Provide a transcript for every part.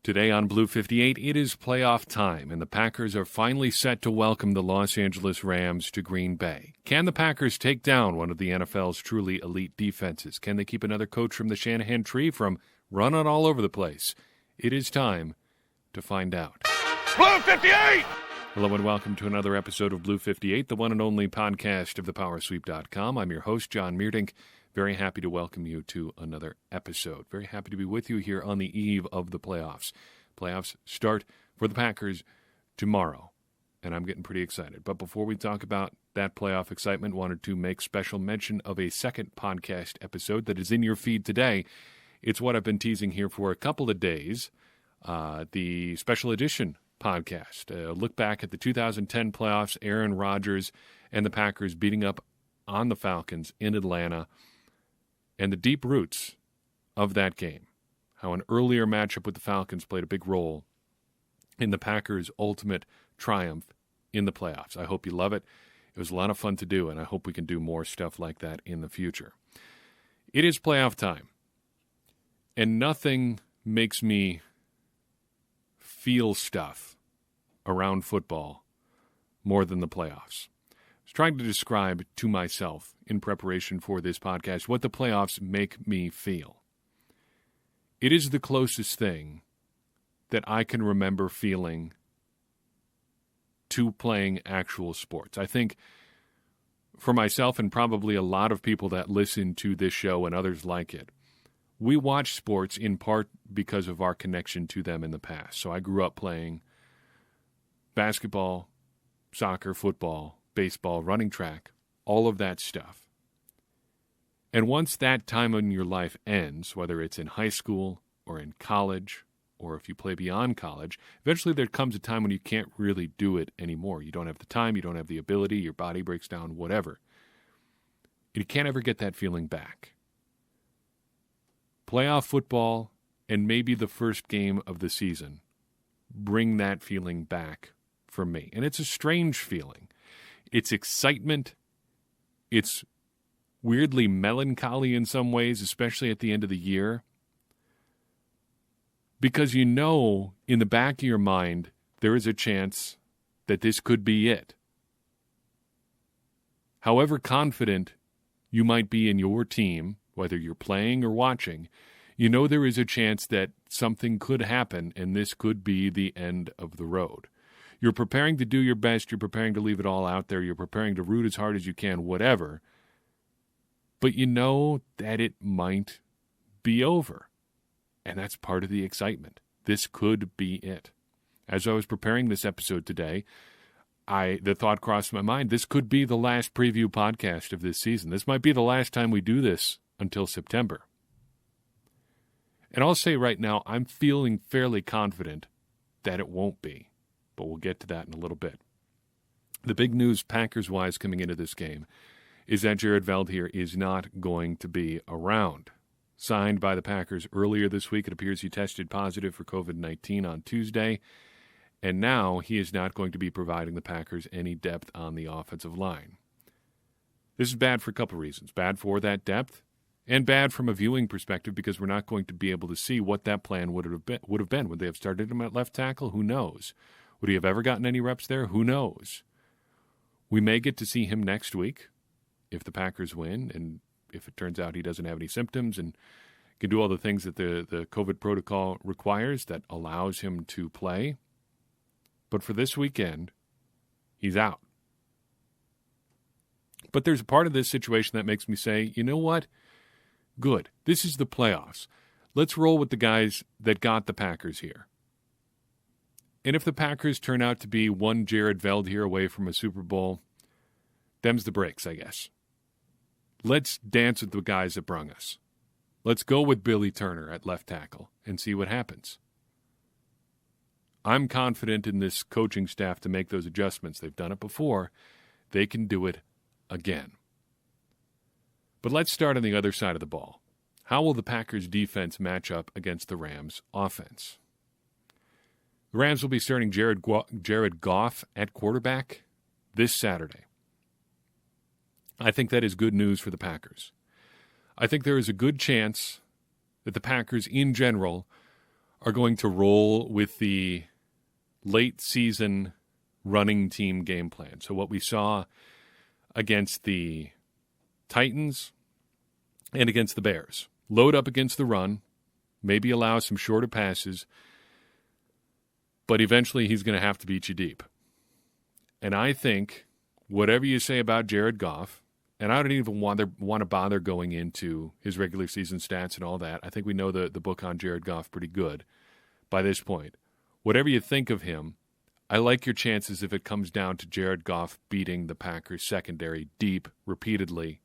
Today on Blue 58, it is playoff time, and the Packers are finally set to welcome the Los Angeles Rams to Green Bay. Can the Packers take down one of the NFL's truly elite defenses? Can they keep another coach from the Shanahan tree from running all over the place? It is time to find out. Blue 58! Hello and welcome to another episode of Blue 58, the one and only podcast of thepowersweep.com. I'm your host, John Meerdink. Very happy to welcome you to another episode. Very happy to be with you here on the eve of the playoffs. Playoffs start for the Packers tomorrow, and I'm getting pretty excited. But before we talk about that playoff excitement, wanted to make special mention of a second podcast episode that is in your feed today. It's what I've been teasing here for a couple of days, the special edition podcast. A look back at the 2010 playoffs, Aaron Rodgers and the Packers beating up on the Falcons in Atlanta, and the deep roots of that game. How an earlier matchup with the Falcons played a big role in the Packers' ultimate triumph in the playoffs. I hope you love it. It was a lot of fun to do, and I hope we can do more stuff like that in the future. It is playoff time, and nothing makes me feel stuff around football more than the playoffs. I was trying to describe to myself in preparation for this podcast what the playoffs make me feel. It is the closest thing that I can remember feeling to playing actual sports. I think for myself and probably a lot of people that listen to this show and others like it, we watch sports in part because of our connection to them in the past. So I grew up playing basketball, soccer, football, baseball, running track, all of that stuff. And once that time in your life ends, whether it's in high school or in college, or if you play beyond college, eventually there comes a time when you can't really do it anymore. You don't have the time, you don't have the ability, your body breaks down, whatever. You can't ever get that feeling back. Playoff football and maybe the first game of the season bring that feeling back for me. And it's a strange feeling. It's excitement. It's weirdly melancholy in some ways, especially at the end of the year. Because you know in the back of your mind there is a chance that this could be it. However confident you might be in your team, whether you're playing or watching, you know there is a chance that something could happen and this could be the end of the road. You're preparing to do your best. You're preparing to leave it all out there. You're preparing to root as hard as you can, whatever. But you know that it might be over. And that's part of the excitement. This could be it. As I was preparing this episode today, the thought crossed my mind, this could be the last preview podcast of this season. This might be the last time we do this until September. And I'll say right now, I'm feeling fairly confident that it won't be. But we'll get to that in a little bit. The big news Packers-wise coming into this game is that Jared Veldheer is not going to be around. Signed by the Packers earlier this week, it appears he tested positive for COVID-19 on Tuesday, and now he is not going to be providing the Packers any depth on the offensive line. This is bad for a couple of reasons. Bad for that depth, and bad from a viewing perspective because we're not going to be able to see what that plan would have been. Would they have started him at left tackle? Who knows? Would he have ever gotten any reps there? Who knows? We may get to see him next week if the Packers win and if it turns out he doesn't have any symptoms and can do all the things that the COVID protocol requires that allows him to play. But for this weekend, he's out. But there's a part of this situation that makes me say, you know what? Good. This is the playoffs. Let's roll with the guys that got the Packers here. And if the Packers turn out to be one Jared Veldheer away from a Super Bowl, them's the breaks, I guess. Let's dance with the guys that brung us. Let's go with Billy Turner at left tackle and see what happens. I'm confident in this coaching staff to make those adjustments. They've done it before. They can do it again. But let's start on the other side of the ball. How will the Packers' defense match up against the Rams' offense? The Rams will be starting Jared Goff at quarterback this Saturday. I think that is good news for the Packers. I think there is a good chance that the Packers in general are going to roll with the late season running team game plan. So what we saw against the Titans and against the Bears. Load up against the run, maybe allow some shorter passes, but eventually he's going to have to beat you deep. And I think whatever you say about Jared Goff, and I don't even want to bother going into his regular season stats and all that. I think we know the book on Jared Goff pretty good by this point. Whatever you think of him, I like your chances if it comes down to Jared Goff beating the Packers secondary deep, repeatedly,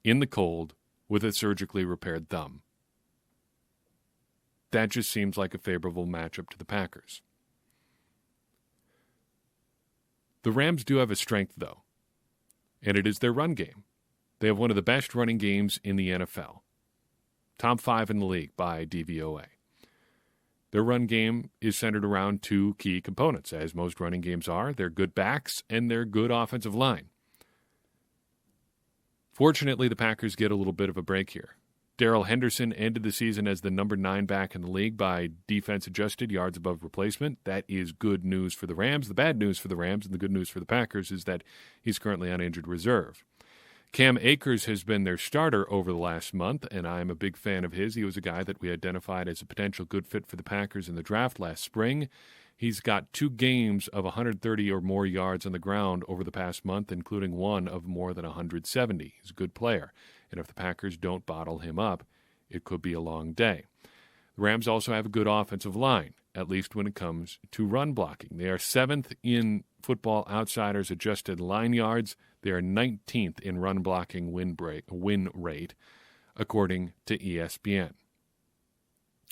in the cold, with a surgically repaired thumb. That just seems like a favorable matchup to the Packers. The Rams do have a strength, though, and it is their run game. They have one of the best running games in the NFL. Top 5 in the league by DVOA. Their run game is centered around two key components, as most running games are. Their good backs and their good offensive line. Fortunately, the Packers get a little bit of a break here. Darrell Henderson ended the season as the number 9 back in the league by defense-adjusted yards above replacement. That is good news for the Rams. The bad news for the Rams and the good news for the Packers is that he's currently on injured reserve. Cam Akers has been their starter over the last month, and I'm a big fan of his. He was a guy that we identified as a potential good fit for the Packers in the draft last spring. He's got 2 games of 130 or more yards on the ground over the past month, including one of more than 170. He's a good player, and if the Packers don't bottle him up, it could be a long day. The Rams also have a good offensive line, at least when it comes to run blocking. They are 7th in Football Outsiders adjusted line yards. They are 19th in run blocking win rate, according to ESPN.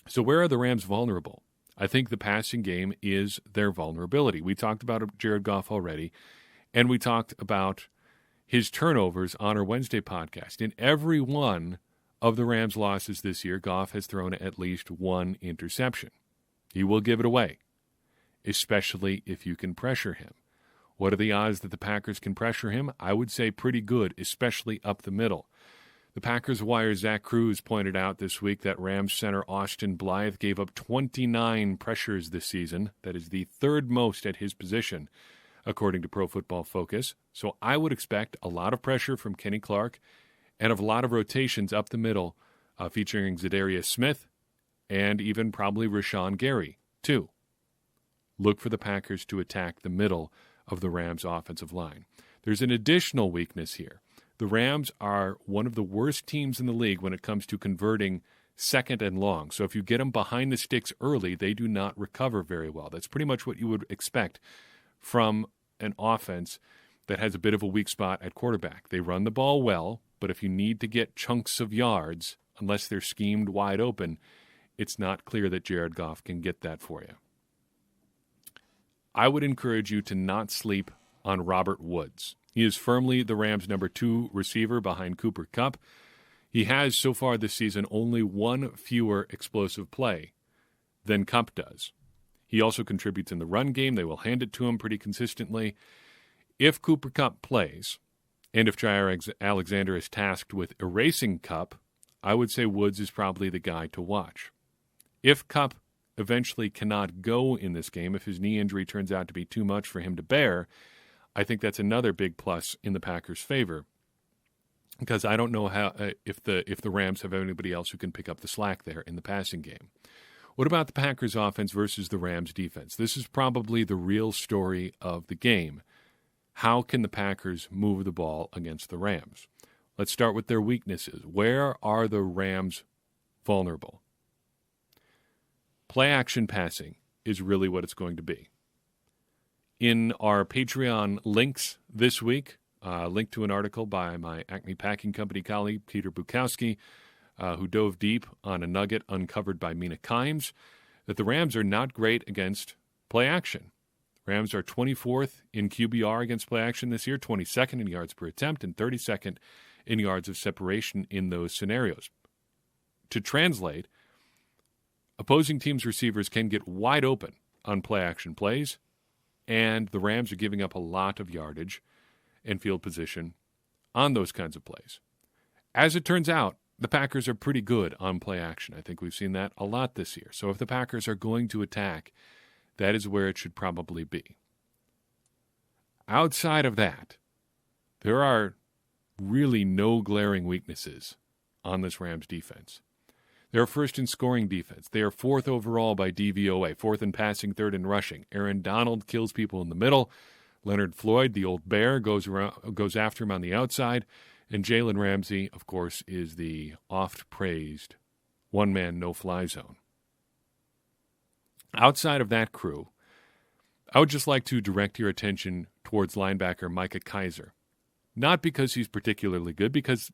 So where are the Rams vulnerable? I think the passing game is their vulnerability. We talked about Jared Goff already, and we talked about his turnovers on our Wednesday podcast. In every one of the Rams' losses this year, Goff has thrown at least one interception. He will give it away, especially if you can pressure him. What are the odds that the Packers can pressure him? I would say pretty good, especially up the middle. The Packers wire Zach Cruz pointed out this week that Rams center Austin Blythe gave up 29 pressures this season. That is the 3rd most at his position, according to Pro Football Focus. So I would expect a lot of pressure from Kenny Clark and a lot of rotations up the middle, featuring Zadarius Smith and even probably Rashawn Gary, too. Look for the Packers to attack the middle of the Rams' offensive line. There's an additional weakness here. The Rams are one of the worst teams in the league when it comes to converting second and long. So if you get them behind the sticks early, they do not recover very well. That's pretty much what you would expect from an offense that has a bit of a weak spot at quarterback. They run the ball well, but if you need to get chunks of yards, unless they're schemed wide open, it's not clear that Jared Goff can get that for you. I would encourage you to not sleep on Robert Woods. He is firmly the Rams' number 2 receiver behind Cooper Kupp. He has, so far this season, only one fewer explosive play than Kupp does. He also contributes in the run game. They will hand it to him pretty consistently. If Cooper Kupp plays, and if Jair Alexander is tasked with erasing Kupp, I would say Woods is probably the guy to watch. If Kupp eventually cannot go in this game, if his knee injury turns out to be too much for him to bear, I think that's another big plus in the Packers' favor, because I don't know how if the Rams have anybody else who can pick up the slack there in the passing game. What about the Packers' offense versus the Rams' defense? This is probably the real story of the game. How can the Packers move the ball against the Rams? Let's start with their weaknesses. Where are the Rams vulnerable? Play-action passing is really what it's going to be. In our Patreon links this week, link to an article by my Acme Packing Company colleague, Peter Bukowski, who dove deep on a nugget uncovered by Mina Kimes, that the Rams are not great against play-action. Rams are 24th in QBR against play-action this year, 22nd in yards per attempt, and 32nd in yards of separation in those scenarios. To translate, opposing teams' receivers can get wide open on play-action plays, and the Rams are giving up a lot of yardage and field position on those kinds of plays. As it turns out, the Packers are pretty good on play action. I think we've seen that a lot this year. So if the Packers are going to attack, that is where it should probably be. Outside of that, there are really no glaring weaknesses on this Rams defense. They're first in scoring defense. They are fourth overall by DVOA, fourth in passing, third in rushing. Aaron Donald kills people in the middle. Leonard Floyd, the old bear, goes after him on the outside. And Jalen Ramsey, of course, is the oft-praised one-man no-fly zone. Outside of that crew, I would just like to direct your attention towards linebacker Micah Kiser. Not because he's particularly good,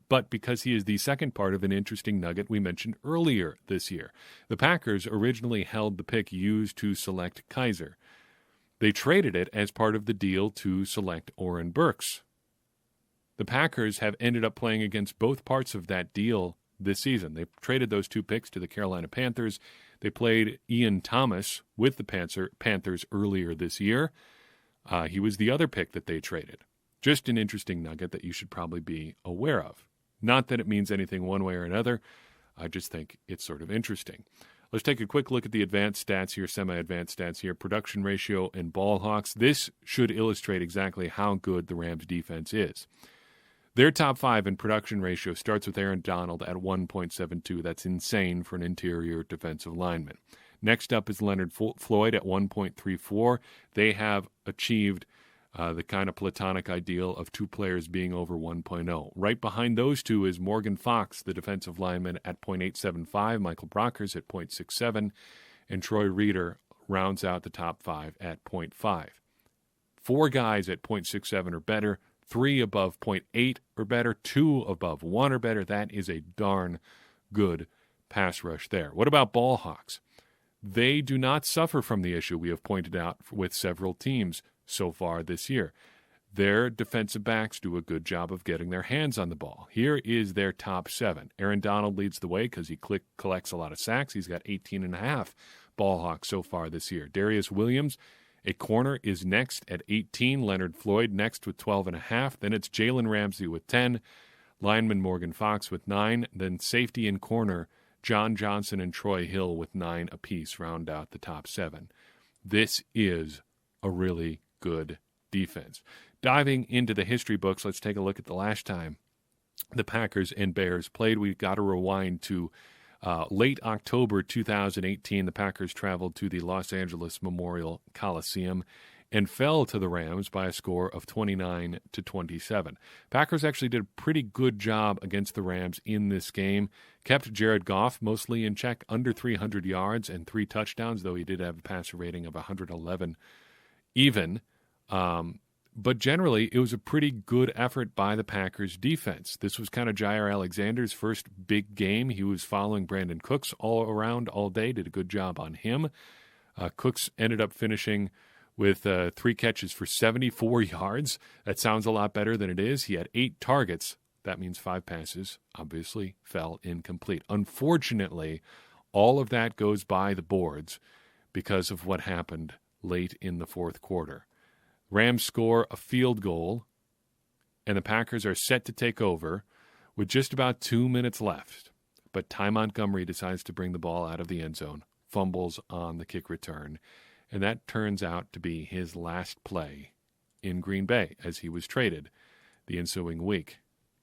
but because he is the second part of an interesting nugget we mentioned earlier this year. The Packers originally held the pick used to select Kiser. They traded it as part of the deal to select Oren Burks. The Packers have ended up playing against both parts of that deal this season. They traded those two picks to the Carolina Panthers. They played Ian Thomas with the Panthers earlier this year. He was the other pick that they traded. Just an interesting nugget that you should probably be aware of. Not that it means anything one way or another. I just think it's sort of interesting. Let's take a quick look at the advanced stats here, semi-advanced stats here. Production ratio and ball hawks. This should illustrate exactly how good the Rams defense is. Their top five in production ratio starts with Aaron Donald at 1.72. That's insane for an interior defensive lineman. Next up is Leonard Floyd at 1.34. They have achieved the kind of platonic ideal of two players being over 1.0. Right behind those two is Morgan Fox, the defensive lineman, at 0.875, Michael Brockers at 0.67, and Troy Reeder rounds out the top five at 0.5. Four guys at 0.67 or better, three above 0.8 or better, two above 1 or better. That is a darn good pass rush there. What about ball hawks? They do not suffer from the issue we have pointed out with several teams so far this year. Their defensive backs do a good job of getting their hands on the ball. Here is their top seven. Aaron Donald leads the way because he collects a lot of sacks. He's got 18.5 ball hawks so far this year. Darius Williams, a corner, is next at 18. Leonard Floyd next with 12.5. Then it's Jalen Ramsey with 10. Lineman Morgan Fox with 9. Then safety and corner John Johnson and Troy Hill with 9 apiece round out the top 7. This is a really good defense. Diving into the history books, let's take a look at the last time the Packers and Bears played. We've got to rewind to late October 2018. The Packers traveled to the Los Angeles Memorial Coliseum and fell to the Rams by a score of 29-27. Packers actually did a pretty good job against the Rams in this game. Kept Jared Goff mostly in check, under 300 yards and 3 touchdowns, though he did have a passer rating of 111 even. But generally, it was a pretty good effort by the Packers defense. This was kind of Jair Alexander's first big game. He was following Brandon Cooks all around all day, did a good job on him. Cooks ended up finishing with 3 catches for 74 yards. That sounds a lot better than it is. He had 8 targets. That means 5 passes, obviously, fell incomplete. Unfortunately, all of that goes by the boards because of what happened late in the fourth quarter. Rams score a field goal, and the Packers are set to take over with just about 2 minutes left. But Ty Montgomery decides to bring the ball out of the end zone, fumbles on the kick return, and that turns out to be his last play in Green Bay as he was traded the ensuing week,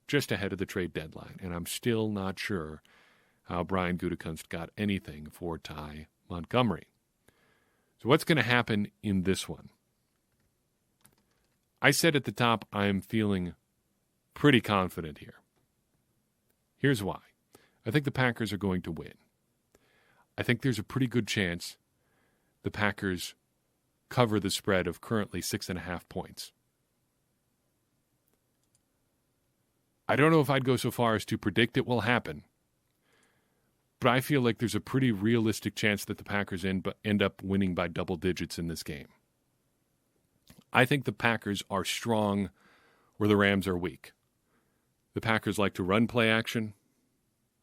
just ahead of the trade deadline. And I'm still not sure how Brian Gutekunst got anything for Ty Montgomery. So what's going to happen in this one? I said at the top I am feeling pretty confident here. Here's why. I think the Packers are going to win. I think there's a pretty good chance the Packers cover the spread of currently 6.5 points. I don't know if I'd go so far as to predict it will happen, but I feel like there's a pretty realistic chance that the Packers end up winning by double digits in this game. I think the Packers are strong where the Rams are weak. The Packers like to run play action.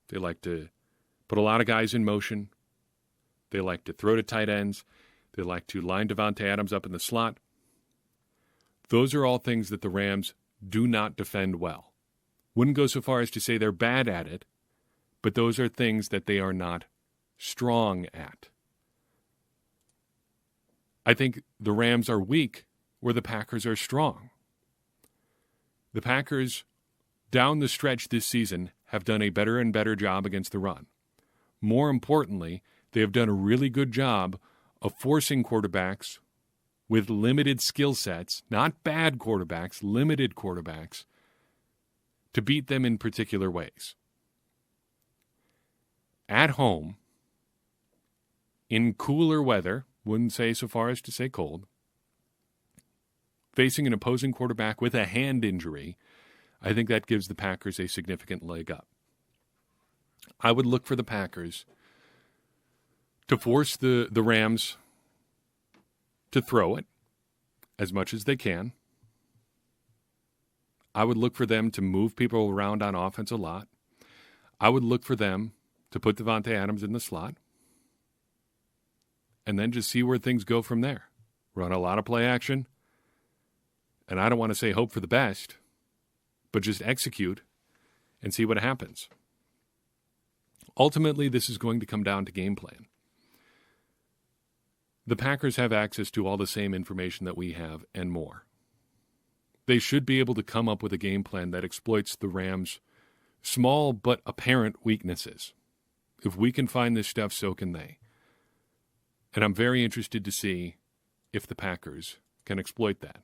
They like to put a lot of guys in motion. They like to throw to tight ends. They like to line Devontae Adams up in the slot. Those are all things that the Rams do not defend well. Wouldn't go so far as to say they're bad at it, but those are things that they are not strong at. I think the Rams are weak where the Packers are strong. The Packers, down the stretch this season, have done a better and better job against the run. More importantly, they have done a really good job of forcing quarterbacks with limited skill sets, not bad quarterbacks, limited quarterbacks, to beat them in particular ways. At home, in cooler weather, wouldn't say so far as to say cold, facing an opposing quarterback with a hand injury, I think that gives the Packers a significant leg up. I would look for the Packers to force the Rams to throw it as much as they can. I would look for them to move people around on offense a lot. I would look for them to put Devontae Adams in the slot and then just see where things go from there. Run a lot of play action. And I don't want to say hope for the best, but just execute and see what happens. Ultimately, this is going to come down to game plan. The Packers have access to all the same information that we have and more. They should be able to come up with a game plan that exploits the Rams' small but apparent weaknesses. If we can find this stuff, so can they. And I'm very interested to see if the Packers can exploit that.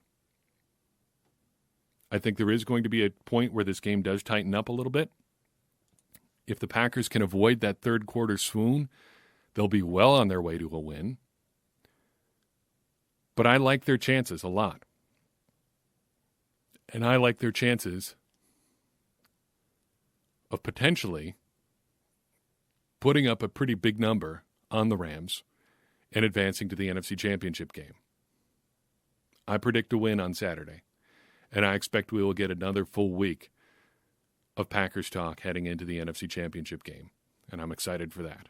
I think there is going to be a point where this game does tighten up a little bit. If the Packers can avoid that third quarter swoon, they'll be well on their way to a win. But I like their chances a lot. And I like their chances of potentially putting up a pretty big number on the Rams and advancing to the NFC Championship game. I predict a win on Saturday, and I expect we will get another full week of Packers talk heading into the NFC Championship game, and I'm excited for that.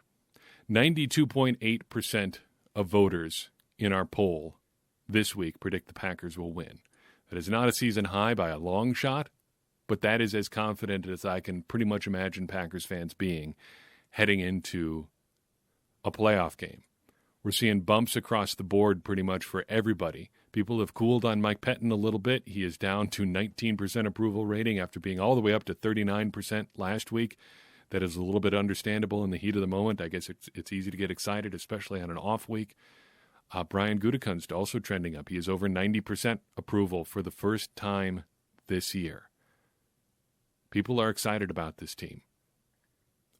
92.8% of voters in our poll this week predict the Packers will win. That is not a season high by a long shot, but that is as confident as I can pretty much imagine Packers fans being heading into a playoff game. We're seeing bumps across the board pretty much for everybody. People have cooled on Mike Pettin a little bit. He is down to 19% approval rating after being all the way up to 39% last week. That is a little bit understandable in the heat of the moment. I guess it's easy to get excited, especially on an off week. Brian Gutekunst also trending up. He is over 90% approval for the first time this year. People are excited about this team.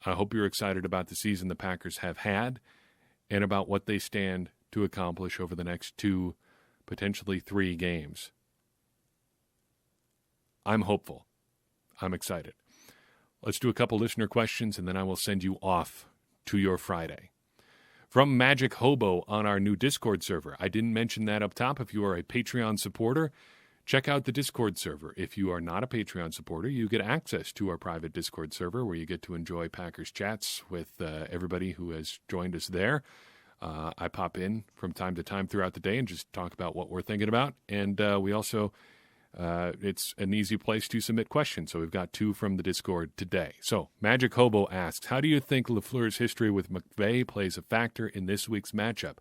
I hope you're excited about the season the Packers have had and about what they stand to accomplish over the next 2, potentially 3 games. I'm hopeful. I'm excited. Let's do a couple listener questions, and then I will send you off to your Friday. From Magic Hobo on our new Discord server. I didn't mention that up top. If you are a Patreon supporter, check out the Discord server. If you are not a Patreon supporter, you get access to our private Discord server where you get to enjoy Packers chats with everybody who has joined us there. I pop in from time to time throughout the day and just talk about what we're thinking about. And we also, it's an easy place to submit questions. So we've got 2 from the Discord today. So Magic Hobo asks, how do you think LaFleur's history with McVay plays a factor in this week's matchup?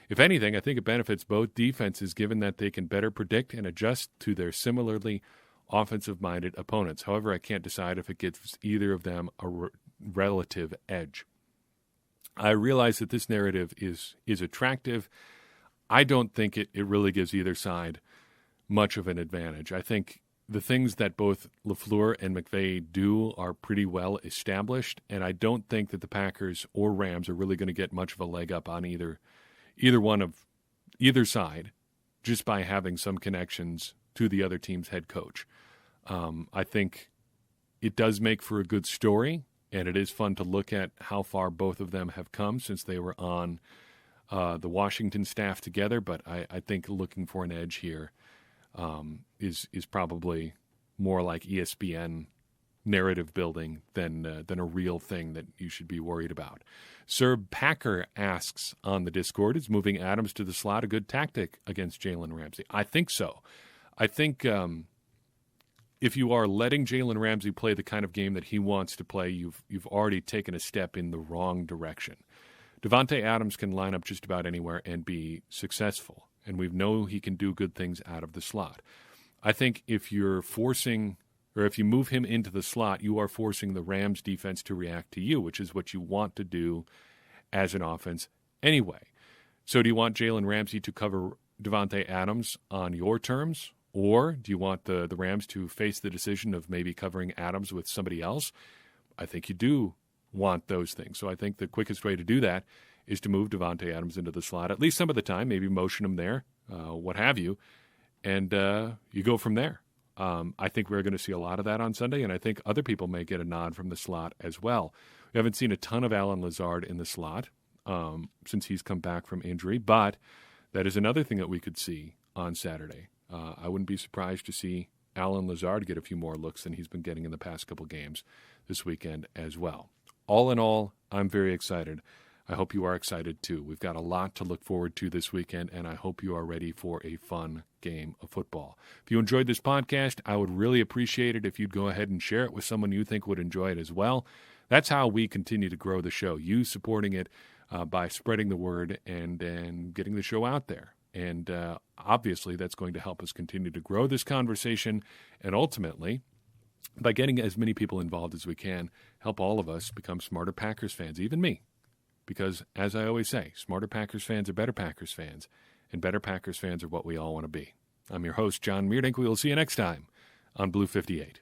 If anything, I think it benefits both defenses given that they can better predict and adjust to their similarly offensive-minded opponents. However, I can't decide if it gives either of them a relative edge. I realize that this narrative is attractive. I don't think it really gives either side much of an advantage. I think the things that both LaFleur and McVay do are pretty well established, and I don't think that the Packers or Rams are really going to get much of a leg up on either one of either side just by having some connections to the other team's head coach. I think it does make for a good story, and it is fun to look at how far both of them have come since they were on the Washington staff together. But I think looking for an edge here is probably more like ESPN narrative building than a real thing that you should be worried about. Sir Packer asks on the Discord, is moving Adams to the slot a good tactic against Jalen Ramsey? I think so. I think if you are letting Jalen Ramsey play the kind of game that he wants to play, you've already taken a step in the wrong direction. Davante Adams can line up just about anywhere and be successful, and we know he can do good things out of the slot. I think if you're forcing, or if you move him into the slot, you are forcing the Rams defense to react to you, which is what you want to do as an offense anyway. So do you want Jalen Ramsey to cover Davante Adams on your terms? Or do you want the Rams to face the decision of maybe covering Adams with somebody else? I think you do want those things. So I think the quickest way to do that is to move Davante Adams into the slot, at least some of the time, maybe motion him there, what have you, and you go from there. I think we're going to see a lot of that on Sunday, and I think other people may get a nod from the slot as well. We haven't seen a ton of Allen Lazard in the slot since he's come back from injury, but that is another thing that we could see on Saturday. I wouldn't be surprised to see Allen Lazard get a few more looks than he's been getting in the past couple games this weekend as well. All in all, I'm very excited. I hope you are excited too. We've got a lot to look forward to this weekend, and I hope you are ready for a fun game of football. If you enjoyed this podcast, I would really appreciate it if you'd go ahead and share it with someone you think would enjoy it as well. That's how we continue to grow the show, you supporting it by spreading the word and getting the show out there. And obviously, that's going to help us continue to grow this conversation, and ultimately, by getting as many people involved as we can, help all of us become smarter Packers fans, even me. Because, as I always say, smarter Packers fans are better Packers fans, and better Packers fans are what we all want to be. I'm your host, John Meerdink. We will see you next time on Blue 58.